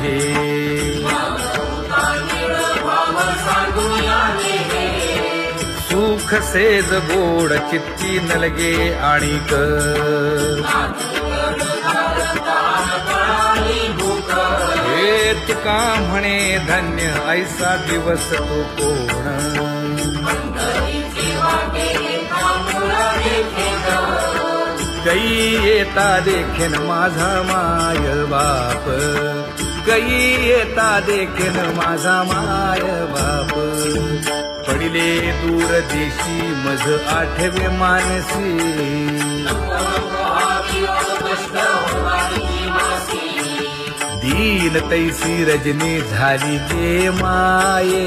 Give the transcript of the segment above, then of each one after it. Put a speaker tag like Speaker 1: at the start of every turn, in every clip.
Speaker 1: हे सुख सेज गोड चित्ती नलगे आणिक हे तुका म्हणे धन्य ऐसा दिवस तो कोण गई येता देखेन माझा माय बाप गई येता देखेन माझा माय बाप पडिले दूर देशी मज आठवे मानसी दीन तैसी रजनी झाली गे माये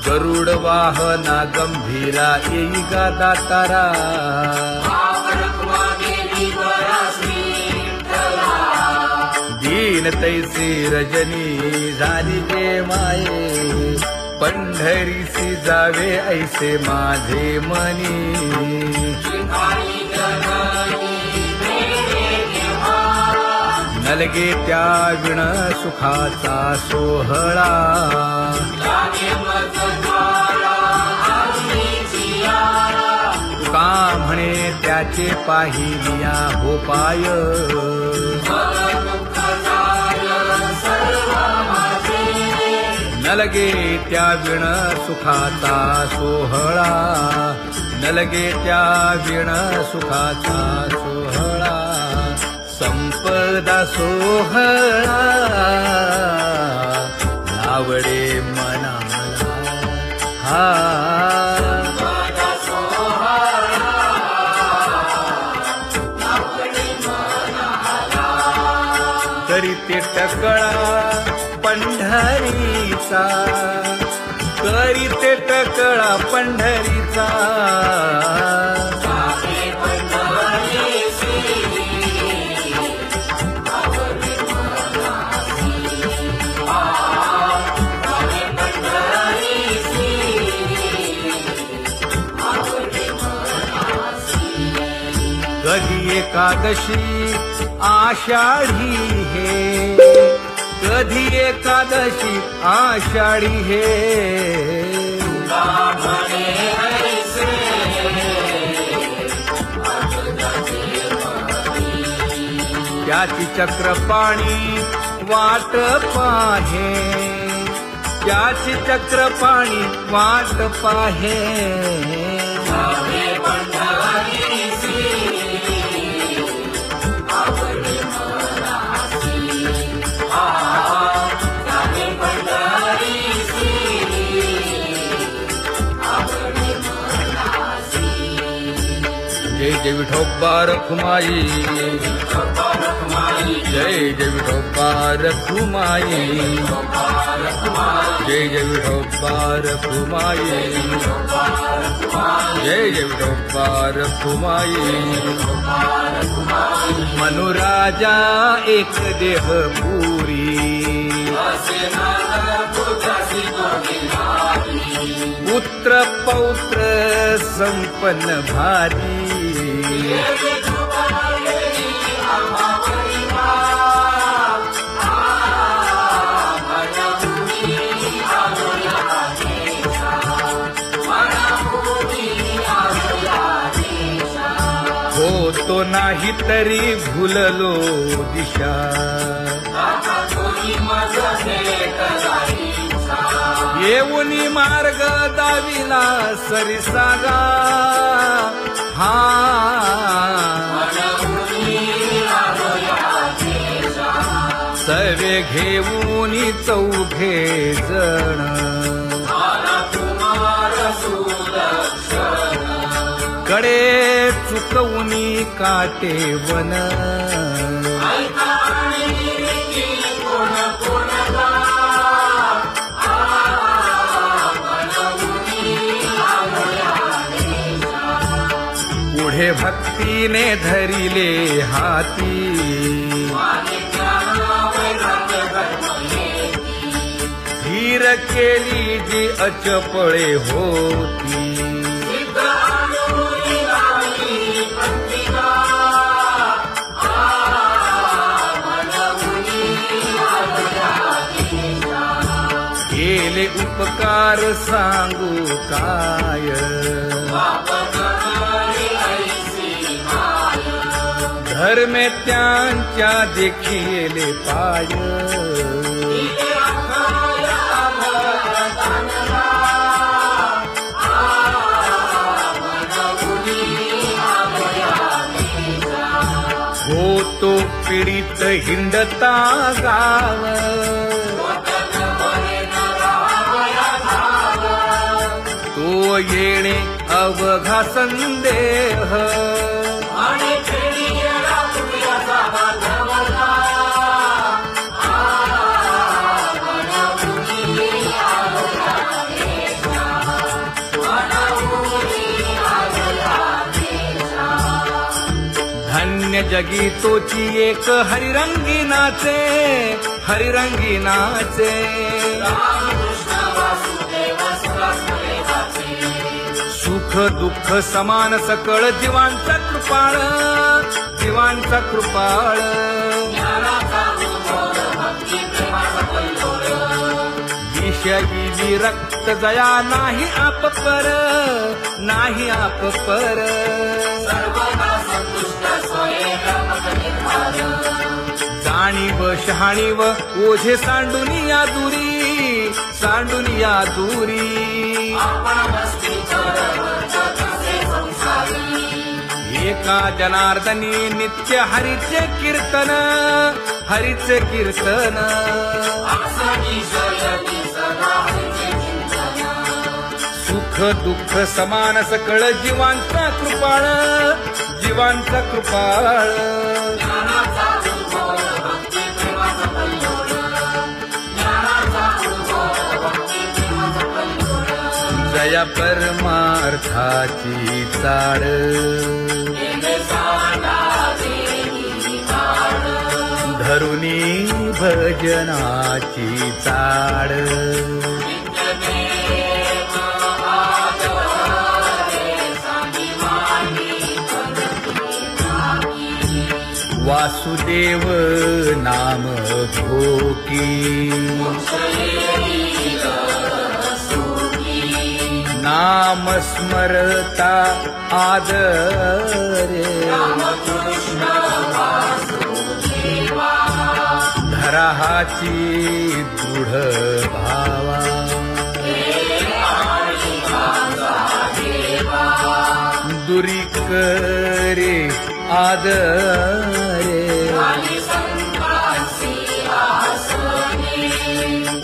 Speaker 1: गरुड वाहना गंभीरा येई गा दातारा दीन तैसी रजनी झाली गे माये पंढरीसी जावे ऐसे माझे मनी नलगे त्या विण सुखाचा सोहळा तुका म्हणे त्याचे पाहिलिया हो पाय नलगे त्या विण सुखाचा सोहळा नलगे त्या विण सुखाचा सोहळा संपदा सोहळा आवडे मनाला हा तरी ते टकळा पंढरीचा तरी ते टकळा पंढरीचा कधी एकादशी आषाढी हे कधी एकादशी आषाढी हे त्याची चक्रपाणी वाट पाहे त्याची चक्रपाणी वाट पाहे जय जय विठोबा रखुमाई जय जय विठोबा रखुमाई जय जय विठोबा रखुमाई जय जय विठोबा रखुमाई मनुराजा एक देह पुरी पुत्र पौत्र संपन्न भारी होतो नाही तरी भुललो दिशा येऊनी मार्ग दाविला सरिसागा हा सर्वे घेऊनी चौघे जण कडे चुकवूनी काटे वन पुढे भक्तीने धरिले हाती धीर केली जी अचपळे होती अपकार सांगू काय. धर्मे त्यांच्या देखिले पाय. होतो पीडित हिंडता गाव. तो येणे अवघा संदेह. धन्य जगी तोची एक हरिरंगी नाचे. हरिरंगी नाचे. सुख दुःख समान सकळ जीवांचा कृपाळ. जीवांचा कृपाळ. विषयी विरक्त जया नाही आप पर. नाही आप पर. जाणीव शहाणीव ओझे सांडुनिया दुरी. सांडुनिया दुरी. एका जनार्दनी नित्य हरीचे कीर्तन. हरीचे कीर्तन. सुख दुःख समान सकळ जीवांचा कृपाळ. जीवांचा कृपाळ. जया परमार्थाची चाळ. धरुनी भजनाची चाळ. वासुदेव नाम घोकी. नाम स्मरता आदरे. धराहाची दृढ भावा. दुरी करे आदरे.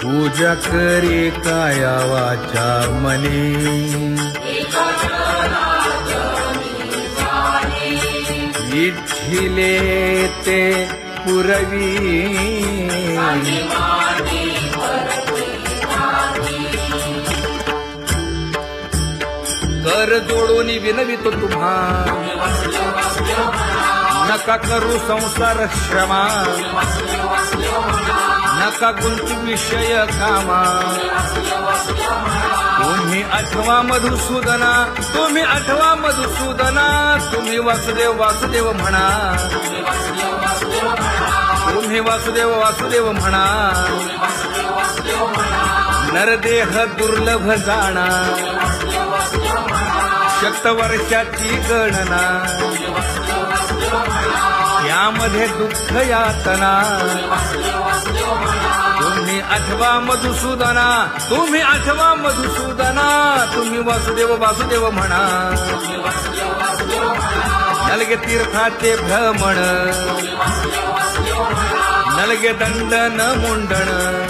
Speaker 1: पूजा करे काया वाचा मने. इच्छिले ते पुरवी. कर जोडून विनवितो तुम्हा. नका करू संसार श्रमा. नका गुंतू विषय कामा. तुम्ही आठवा मधुसूदना. तुम्ही आठवा मधुसूदना. तुम्ही वासुदेव वासुदेव म्हणा. तुम्ही वासुदेव वासुदेव म्हणा. नरदेह दुर्लभ जाणा. शतवर्षाची गणना. यामध्ये दुःख यातना. तुम्ही आठवा मधुसूदना. तुम्ही आठवा मधुसूदना. तुम्ही वासुदेव वासुदेव म्हणा. नलगे तीर्थाचे भ्रमण. नलगे दंडन मुंडण.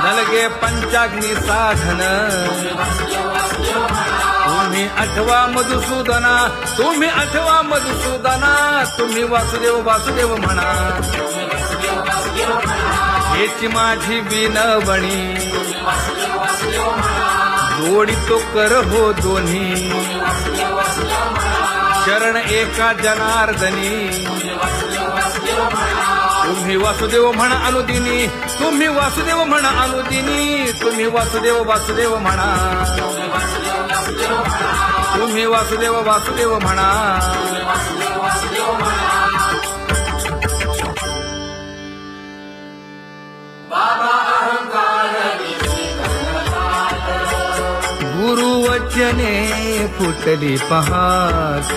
Speaker 1: नलगे पंचाग्नी साधन. तुम्ही आठवा मधुसूदना. तुम्ही आठवा मधुसूदना. तुम्ही वासुदेव वासुदेव म्हणा. हेची माझी विनवणी. जोडितो कर हो दोन्ही. शरण एका जनार्दनी. तुम्ही वासुदेव म्हणा अनुदिनी. तुम्ही वासुदेव म्हणा अनुदिनी. तुम्ही वासुदेव वासुदेव म्हणा. तुम्ही वासुदेव वासुदेव म्हणा.
Speaker 2: बाबा अहंकार
Speaker 1: वचने फुटली पहाट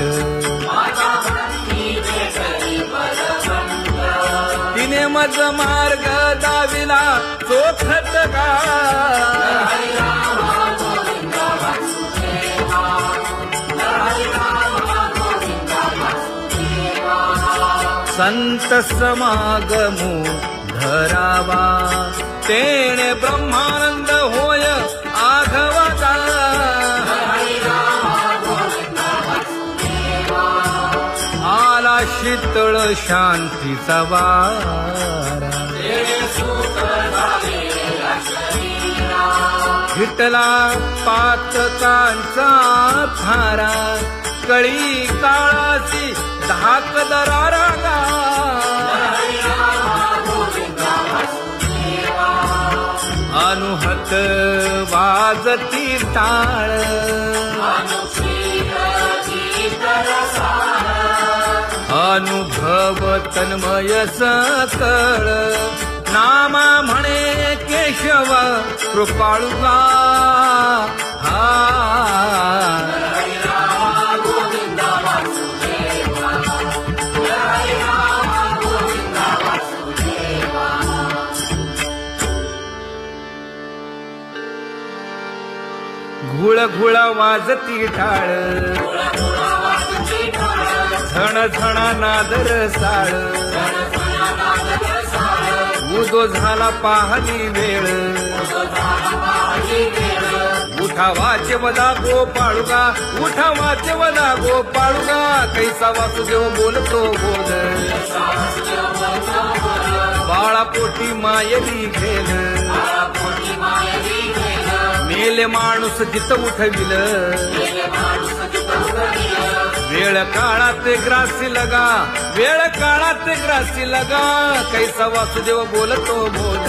Speaker 1: तिने मज मार्ग दाविला चोखत का संत समागमू धरावा तेणे ब्रह्मानंद होय आघवाचा आला शीतळ शांतीचा वारा हिटला पातकांचा थारा कळी काळाची धाक दरारा अनुहत वाजती टाळ अनुभव तन्मय सकळ नामा म्हणे केशव कृपाळुगा हा घुळ घुळ वाजती टाळ झण झणा नादर साळ उदो झाला पाहणी वेळ उठा वाचे वदा गोपाळुगा उठा वाचे वदा गोपाळुगा कैसा वासुदेव बोलतो बोल बाळा पोटी मायली घेल मेले माणूस जित उठविल वेळ काळात ग्रासी लगा वेळ काळात ग्रासी लगा कैसा वासुदेव बोलतो बोल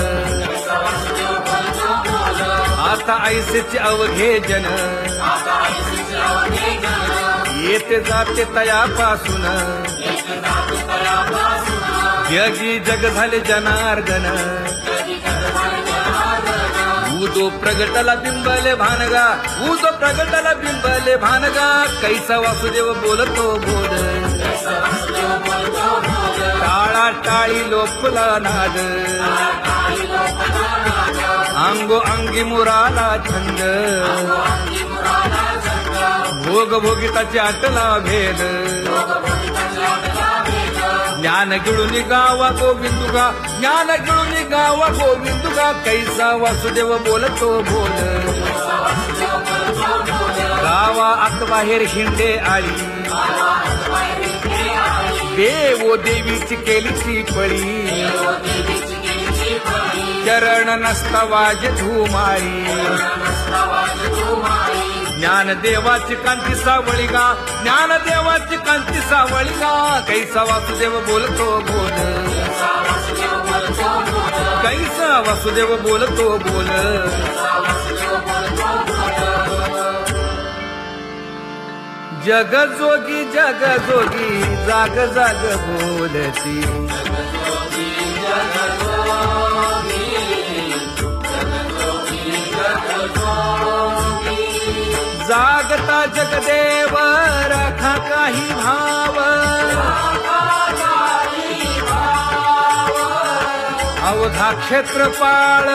Speaker 1: आता ऐसेचे अवघे जन येते जाते तयापासून जगी जग झाले जनार्दन उदो प्रगटला बिंबले भानगा उदो प्रगटला बिंबले भानगा कैसा वासुदेव बोलतो बोल टाळा टाळी लोपला नाद अंगो अंगी मुराला छंद भोग भोगिताची आटला भेद ज्ञान गिळून गावा गोविंदुगा ज्ञान गिळून गावा गोविंदुगा कैसा वासुदेव बोलतो बोल गावा आत बाहेर हिंडे आळी देवो देवीची केलीची पळी चरण नसता वाज धुमाळी ज्ञान देवाची कांती सावळी गा ज्ञान देवाची कांती सावळी गा कैसा वासुदेव बोलतो बोल कैसा वासुदेव बोलतो बोल जग जोगी जाग जाग बोलती जागता जगदेव राखा काही भाव अवघा क्षेत्रपाळ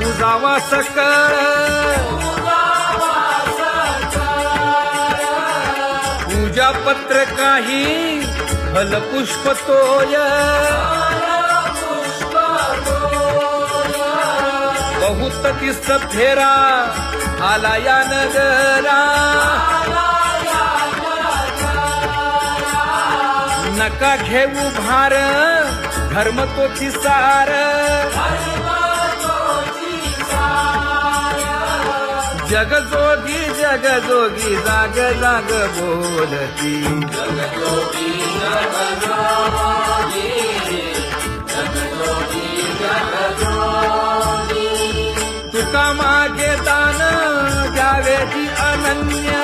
Speaker 1: पूजावा सकळ पूजा पत्र काही फलपुष्प तोय बहुत किस फेरा आला या नगरा नका घेऊ भार धर्म तोची सार जग जोगी जाग जाग बोलती तुका मागे दान द्यावेची अनन्य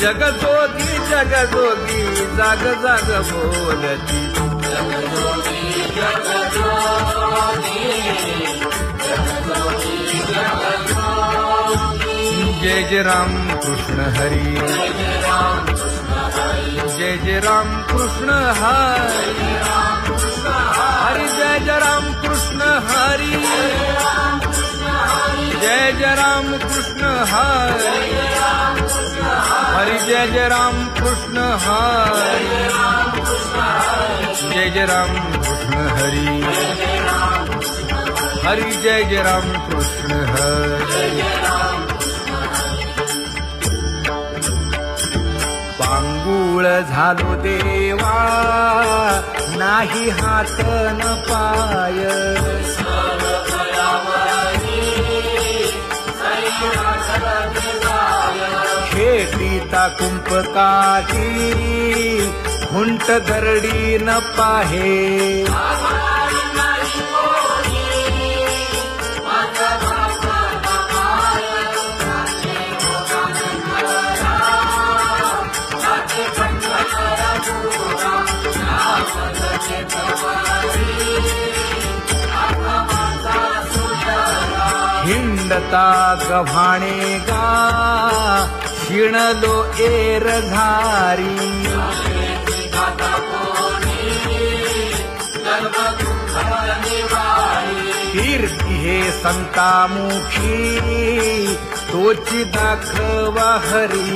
Speaker 1: जग जोगी जाग जाग बोलती जय जय राम कृष्ण हरी, जय जय राम कृष्ण हरी, हरी जय जय राम कृष्ण हरी, जय जय राम कृष्ण हरी, हरी जय जय राम कृष्ण हरी, जय जय राम कृष्ण हरी, हरी जय जय राम कृष्ण हरी. पांगुळ झालो देवा नाही हात न पाय, खेटीता कुंपकाठी हुंट गरडी न पाहे, हिंडता गव्हाणे गा शिणलो एर घारी, कीर्ती हे संतामुखी तोची दाखवा हरी,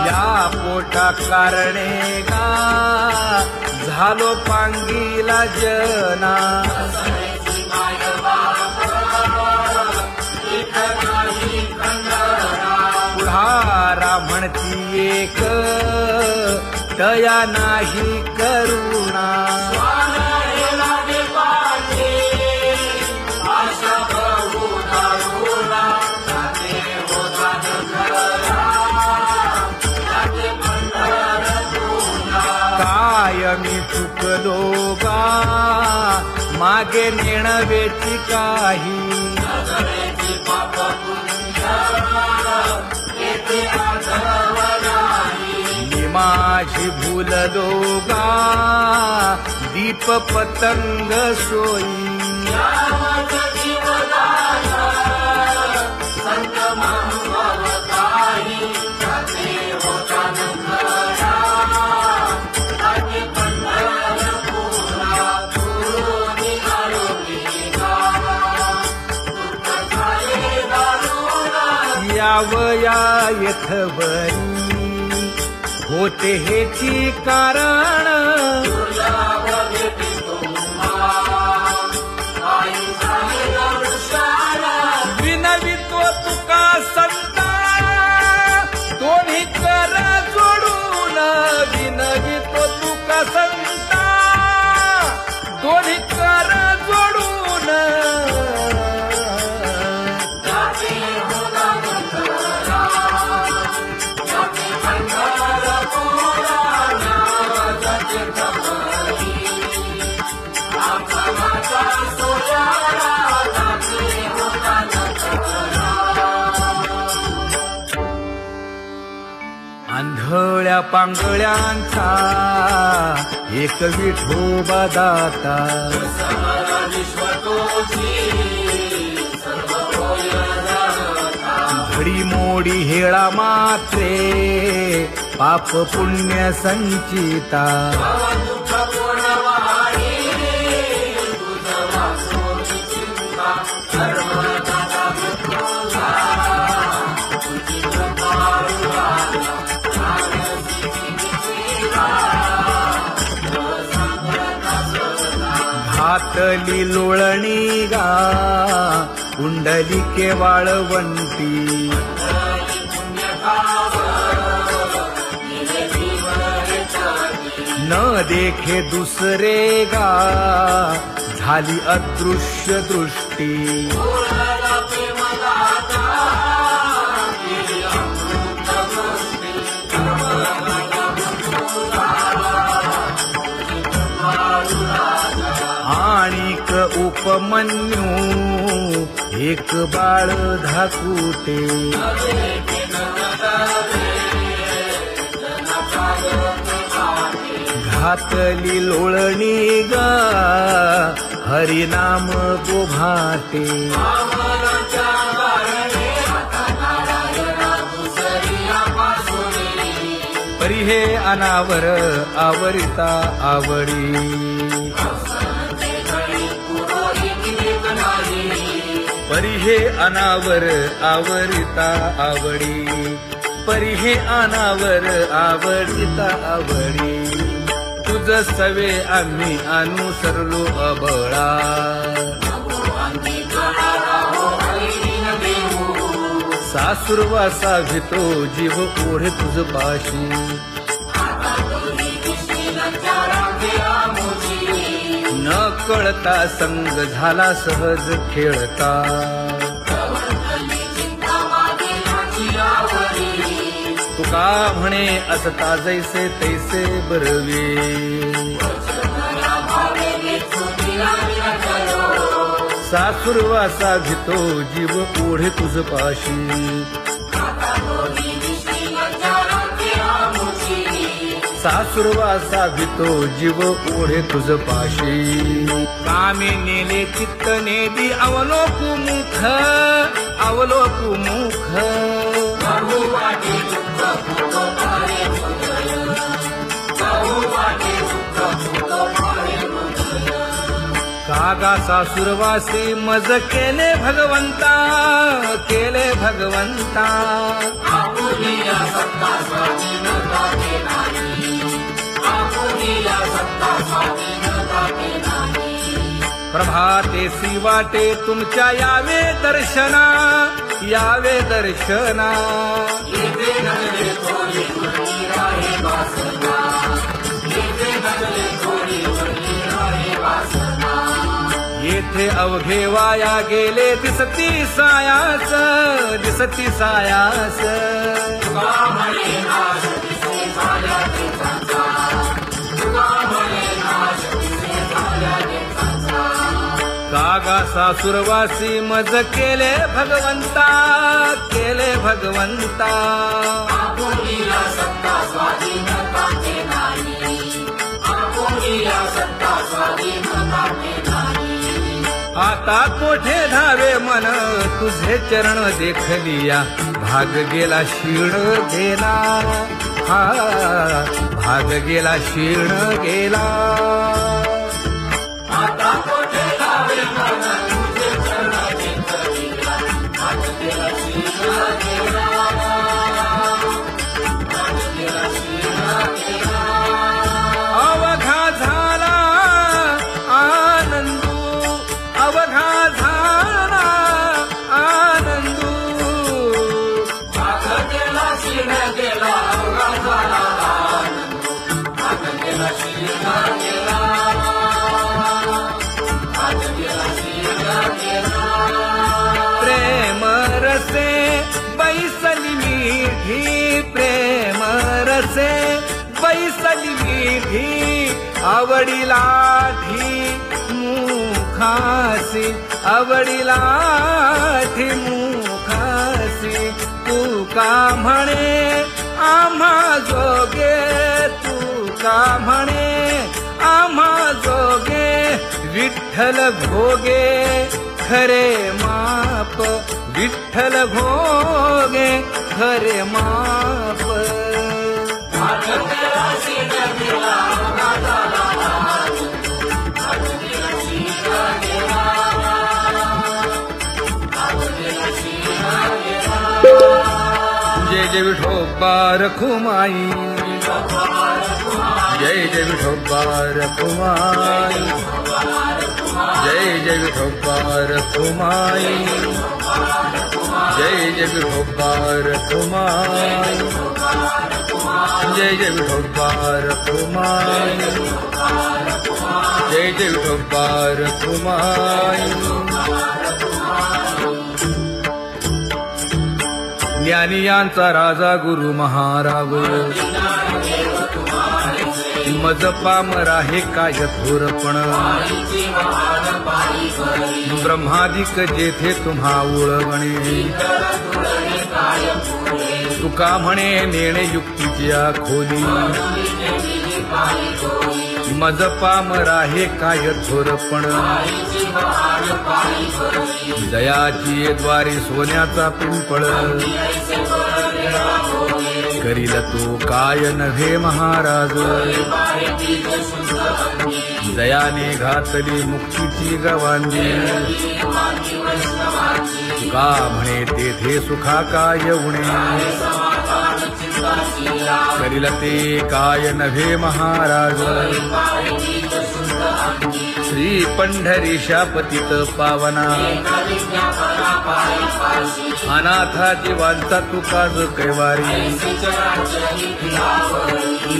Speaker 1: या पोटा कारणे गा झालो पांगीला जना, पुढारा म्हणती एक तया नाही करुणा, मी चुकलो गा मागे नेणवेची काही, मी माझी भूललो गा दीप पतंग सोयी, यावया यथवरी होते हेची कारण, विनवितो तुका संता दोन्ही कर जोडून, विनवितो तुका संता दोन्ही कर जोडून, आंधळ्या पांगळ्यांचा एक विठोबा दाता, घडी मोडी हेळा मात्रे पाप पुण्य संचिता, घातली लोळणी गा कुंडलिके वाळवंटी, न देखे दुसरे गा झाली अदृश्य दृष्टी, आणिक उपमन्यू एक बाळ धाकुटे घातली लोळणी गा हरिनाम गोभाटे परी हे अनावर आवरिता आवडी परी हे अनावर आवरिता आवडी परी हे अनावर आवडिता आवडी तुझ सवे आम्ही अनुसरलो अबळा सासुरवासा भितो जीव ओढे तुझ पाशी न कळता संग झाला सहज खेळता तुका म्हणे असता जैसे तैसे बरवे सासुरवासा भितो जीव ओढे तुझ पाशी सासुरवासा भितो जीव ओढे तुझ पाशी कामे नेले चित्त नेदी अवलोकु मुख अवलोकु मुख कागा सासुरवासी मज केले भगवंता केले भगवंता प्रभातेसी वाटे तुमच्या यावे दर्शना यावे दर्शना येथे अवघे वाया गेले दिसती सायास दिसती सायास कागा सासुरवासी मज केले भगवंता केले भगवंता आता कोठे धावे मन तुझे चरण देखलिया भाग गेला क्षीण गेला हा भाग गेला क्षीण गेला आता कोठे धावे मन तुझे चरण देखलिया भाग गेला क्षीण गेला भाग गेला क्षीण गेला अवघा झाला आनंद अवघा झाला आनंदू भाग गेला क्षीण गेला अवघा झाला आनंदू भाग गेला क्षीण गेला भाग गेला क्षीण गेला प्रेम रसे बैसली मीठी प्रेम रसे बैसली मीठी आवडीला ठी मुखासी आवडीला ठी मुखासी तू का म्हणे आम्हा जोगे तू का म्हणे आम्हा जोगे विठ्ठल भोगे खरे माप विठ्ठल भोगे खरे माप जय जय विठोबा रखुमाई जय जय विठोबा रखुमाई जय जय विठोबा रखुमाई जय जय विठोबा रखुमाई जय जय विठोबा रखुमाई जय जय विठोबा रखुमाई ज्ञानियांचा राजा गुरु महाराज मज पामरा हे काय थोरपण ब्रह्मादिक जेथे तुम्हा उळवणे तुका म्हणे नेणे युक्तीची खोली मज पामरा हे काय थोरपण दयाची द्वारे सोन्याचा पिंपळ करील तो काय नव्हे महाराज दयाने घातली मुक्तीची गवांडी तुका म्हणे तेथे सुखा काय उणे करील ते काय नव्हे महाराज श्री पंढरीशा पतित पावना अनाथा जीवांचा तुकाज कैवारी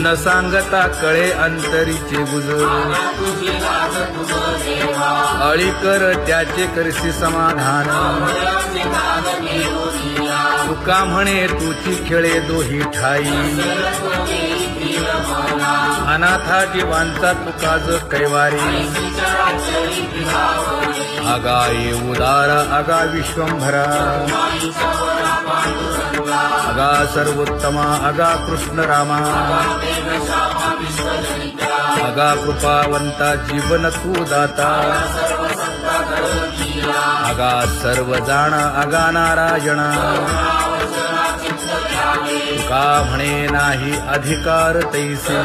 Speaker 1: न सांगता कळे अंतरीचे गुज अळी कर त्याचे करशी समाधान तुका म्हणे तुची खेळे दोही ठाई अनाथा जीवांचा तुकाज कैवारी आगा ये उदारा आगा विश्वंभरा आगा सर्वोत्तमा आगा कृष्ण रामा आगा कृपावंता जीवन तू दाता आगा सर्व जाणा आगा नारायणा तुका म्हणे नाही अधिकार तैसे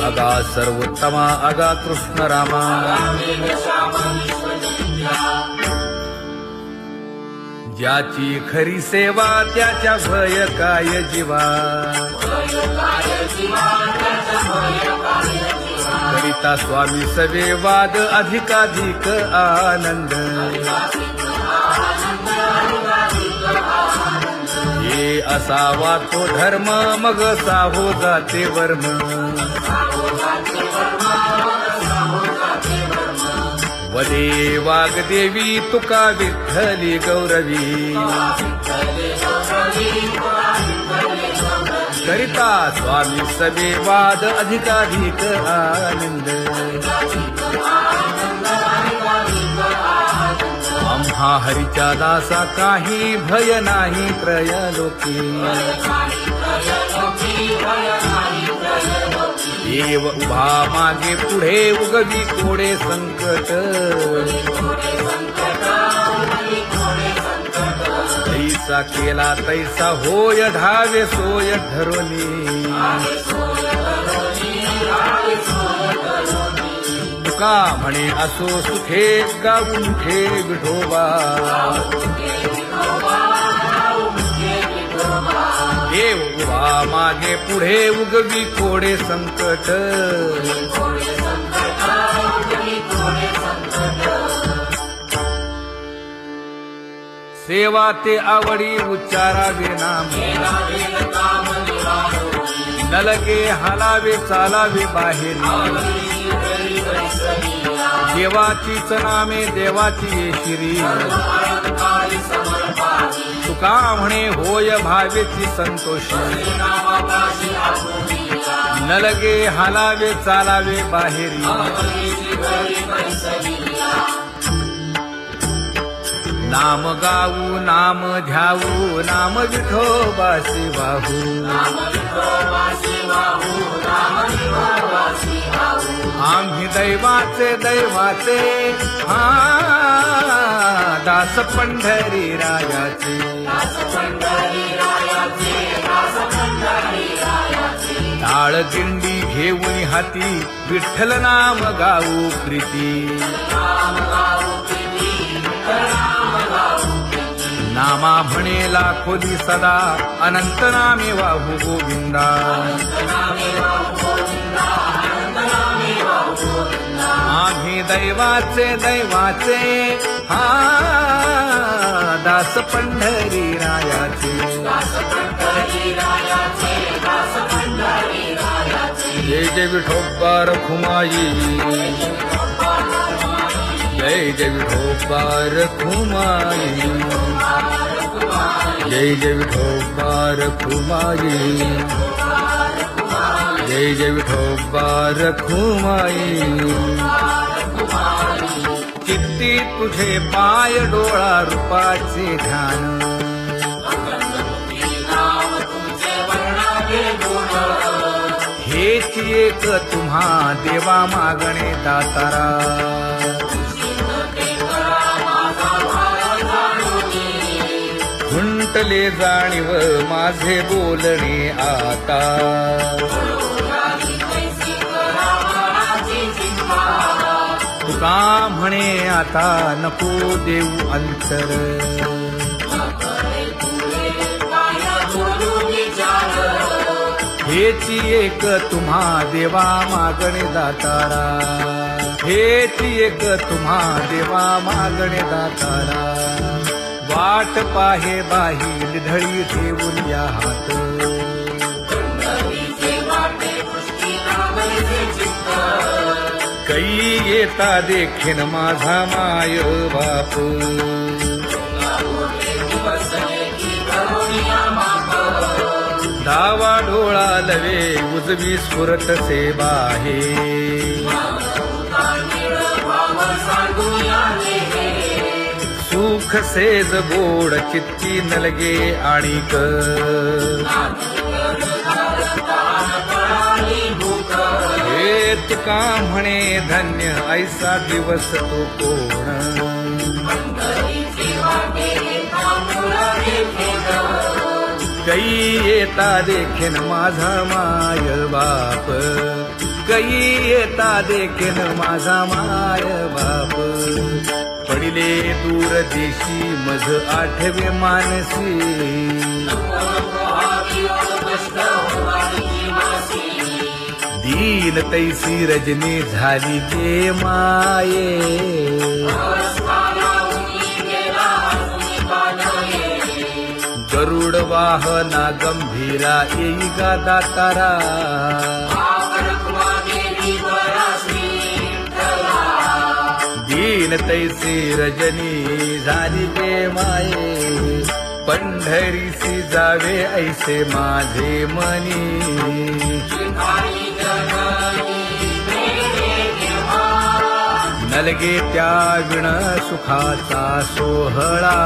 Speaker 1: आगा सर्वोत्तमा आगा कृष्ण रामा ज्याची खरी सेवा त्याच्या भय काय जीवा करिता स्वामी सवे वाद अधिकाधिक आनंद ये असावा तो धर्म मग साहो जाते वर्म वदे वाग्देवी तुका विठ्ठली गौरवी करिता स्वामी सवे वाद अधिकाधिक आनंद आम्हा हरीच्या दासा काही भय नाही त्रयलोकी देव उभा मागे पुढे उगवी कोडे संकट तैसा केला तैसा होय धावे सोय धरोनी तुका म्हणे असो सुखे गाऊन ठे विठोबा देव उभा मागे पुढे उगवी कोडे संकट सेवा ते आवडी उच्चारावे नाम न लगे हालावे चालावे बाहेर देवाचीच नामे देवाची शिरी तुका म्हणे होय भावेची संतोष न लगे हालावे चालावे बाहेरी नाम गाऊ नाम ध्याऊ नाम विठोबासी वाहू आम्ही दैवाचे दैवाचे हा दास पंढरी रायाचे टाळ दिंडी घेऊन हाती विठ्ठल नाम गाऊ प्रीती नामा म्हणे लाखोली सदा अनंत नामे वाहू गोविंदा आम्ही दैवाचे दैवाचे हा दास पंढरी रायाचे जय जय विठोबा रखुमाई जय जय विठोबा रखुमाई जय जय विठोबा रखुमाई जय जय विठोबा रखुमाई चित्ती तुझे पाय डोळा रूपाचे ध्यान हेच एक तुम्हा देवा मागणे दातारा खुंटले जाणीव माझे बोलणे आता तुका म्हणे आता नको देऊ अंतर हेची एक तुम्हा देवा मागणे दातारा हेची एक तुम्हा देवा मागणे दातारा वाट पाहे बाही ढळी ठेवून या हात कै येता देखीन माझा माय बाप डावा डोळा लवे उजवी स्फुरत से बाहे सुख सेज गोड चित्ती नलगे आणिक हे तुका म्हणे धन्य ऐसा दिवस तो कोण कै येता देखीन माझा माय बाप कै येता देखीन माझा माय बाप पडिले दूर देशी मज आठवे मानसी दीन तैसी रजनी झाली गे माये गरुड वाहना गंभीरा येई गा दातारा दीन तैसी रजनी झाली गे माये पंढरीसी जावे ऐसे माझे मनी नलगे त्या विण सुखाचा सोहळा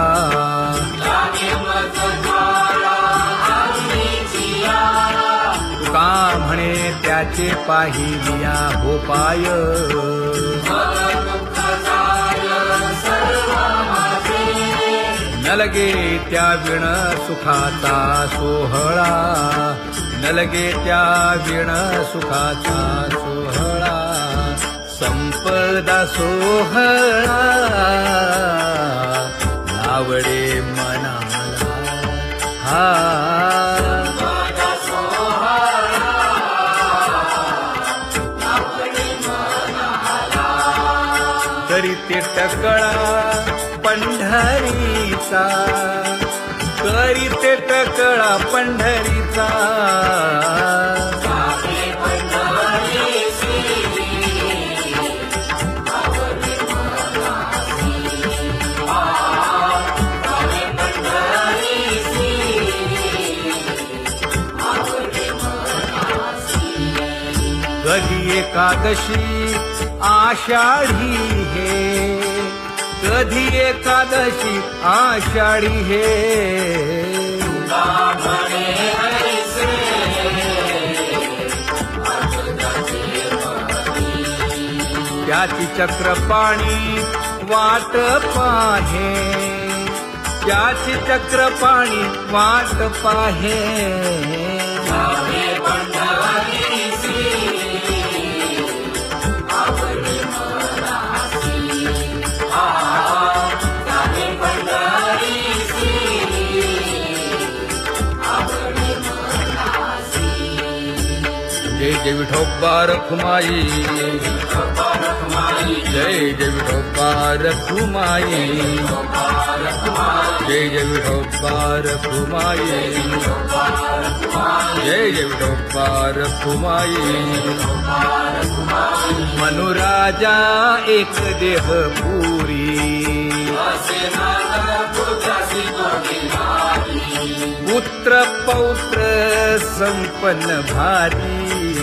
Speaker 1: तुका म्हणे त्याचे पाहिलिया हो पाय नलगे त्या विण सुखाचा सोहळा नलगे त्या विण सुखाचा सोहळा संपदा सोहळा नावडे मनाला हा करीते टकळा पंढरीचा करीते टकळा पंढरीचा कधी एकादशी आषाढी हे कधी एकादशी आषाढी हे त्याची चक्रपाणी वाट पाहे त्याची चक्रपाणी वाट पाहे जय जय विठोबा रखुमाई जय जय विठोबा रखुमाई जय जय विठोबा रखुमाई जय जय विठोबा रखुमाई मनुराजा एक देह पुरी पुत्र पौत्र संपन्न भारी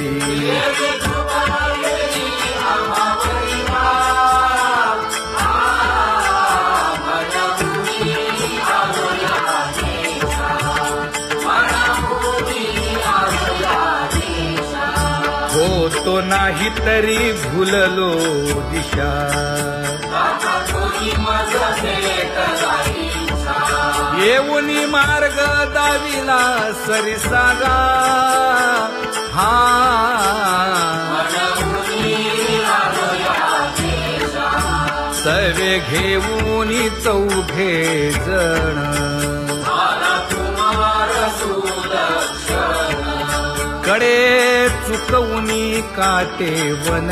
Speaker 1: होतो नाही तरी भुललो दिशा येऊनी मार्ग दाविला सरिसागा हा सवे घेऊनी चौघे जण कडे चुकवूनी काटे वन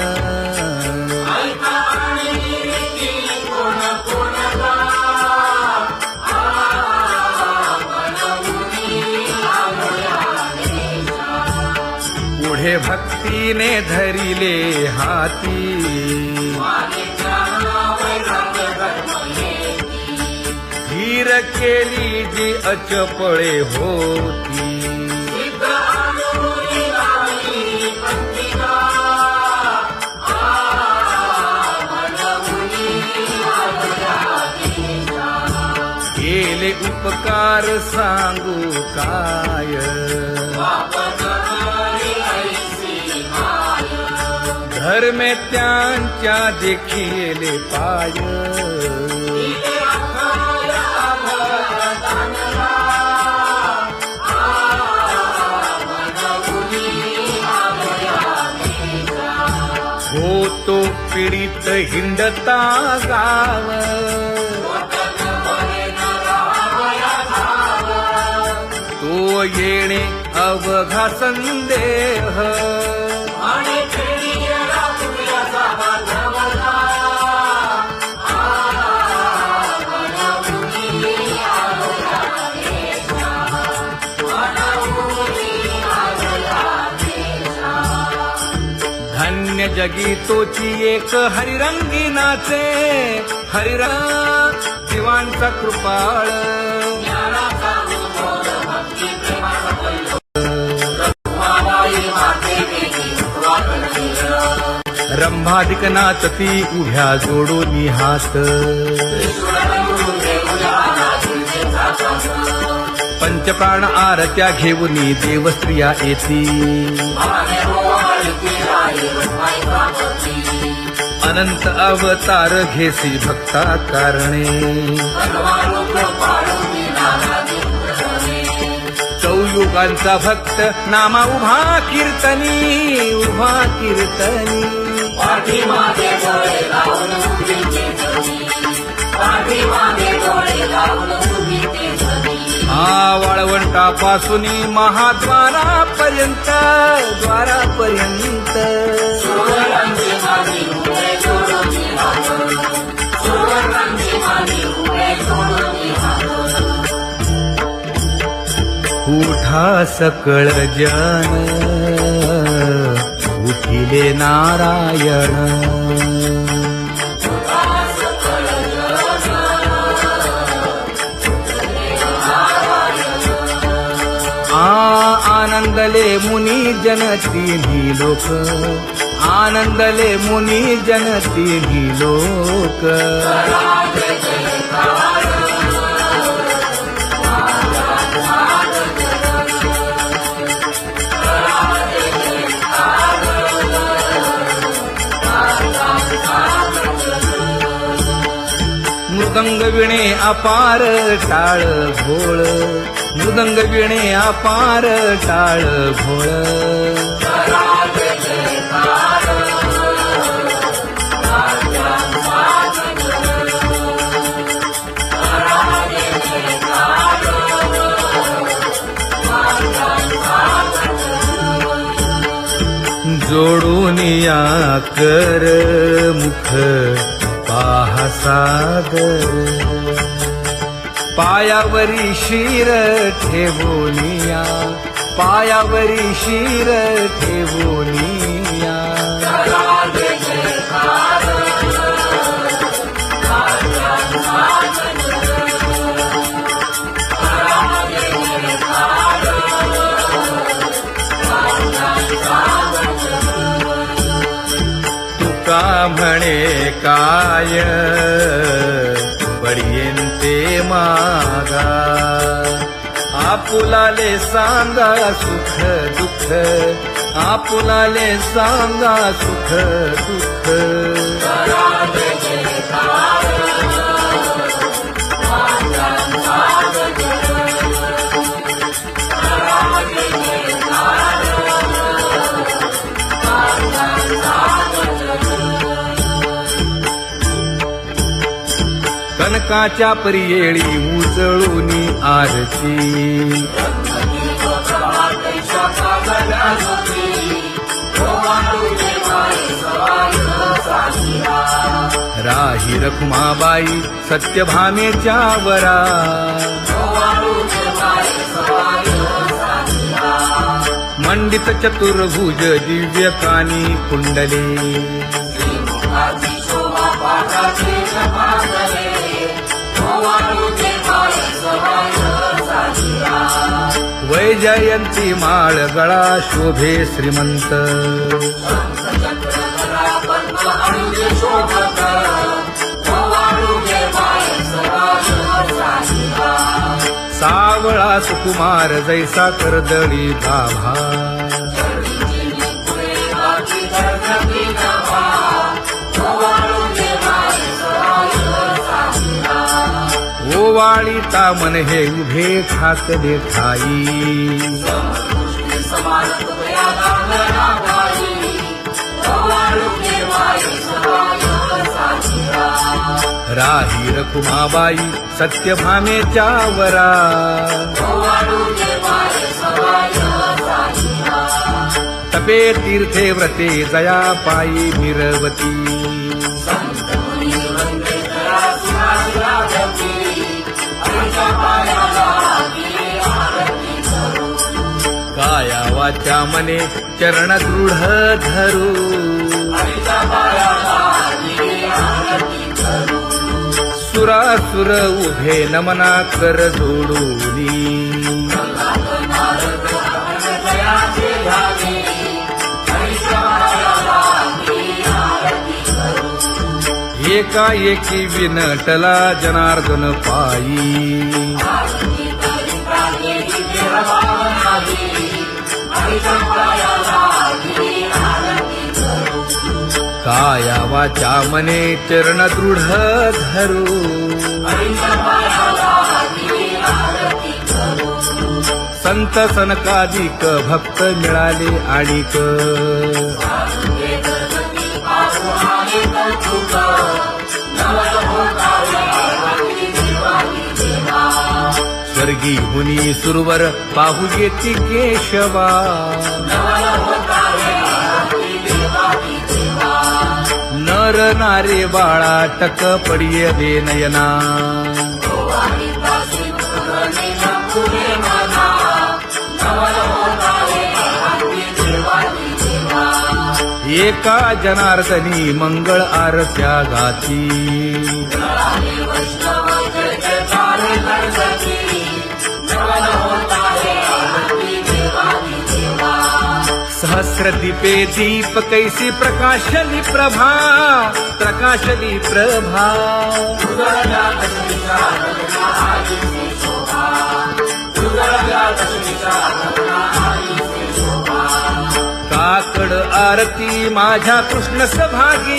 Speaker 1: पुढे भक्तीने धरिले हाती धीर केली जी अचपळे होती केले उपकार सांगू काय धर्मे त्यांच्या देखिले पाय होतो पीडित हिंडता गाव तो येणे अवघा संदेह धन्य जगी तोची एक हरिरंगी नाचे हरिरंग जीवांचा कृपाळ रंभाधिक नाचती उभ्या जोडून हात पंचप्राण आरत्या घेऊनी देवस्त्रिया येती अनंत अवतार घेसी भक्ता कारणे चौयुगांचा भक्त नामा उभा कीर्तनी वाळवंटापासून महाद्वारापर्यंत उठा सकळ जन उठिले नारायण आनंदले मुनी जन तिन्ही लोक आनंदले मुनी जन तिन्ही लोक मृदंग विणे अपार टाळ भोळ मृदंग विणे अपार टाळ भोळ जोडून या कर मुख पाहा सागर पायावरी शिर ठेवोनिया पायावरी शिर ठेवोनिया
Speaker 2: Bye.
Speaker 1: म्हणे काय बडियेंते मागा आपुलाले सांगा सुख दुःख आपुलाले सांगा सुख दुःख कनकाच्या परियेळी उजळूनी आरती राही रखुमाबाई सत्यभामेच्या वरा मंडित चतुर्भुज दिव्य कानी कुंडले वैजयंती माळ गळा शोभे श्रीमंत सावळा सुकुमार जैसा कर्दळी गाभा ओवाळी तामन हे उभे ठाकले ठाई राही रखुमाबाई सत्यभामेच्या वरा तपे तीर्थे व्रते जया पायी मिरवती काया वाचा मने चरण दृढ धरू सुरासुर उभे नमना कर जोडूनी एकाएकी विनटला जनार्दन पायी काया वाचा मने चरण दृढ धरू संत सनकादिक भक्त मिळाले आणिक स्वर्गी मुनी सुरवर पाहू येती केशवा नर नारे बाळा टक पडिये दे नयना एका जनार्दनी मंगळ आरत्या गाती सहस्र दीपे दीप कैसी प्रकाशली प्रभा प्रकाशली प्रभा काकड आरती माझ्या कृष्ण सभागी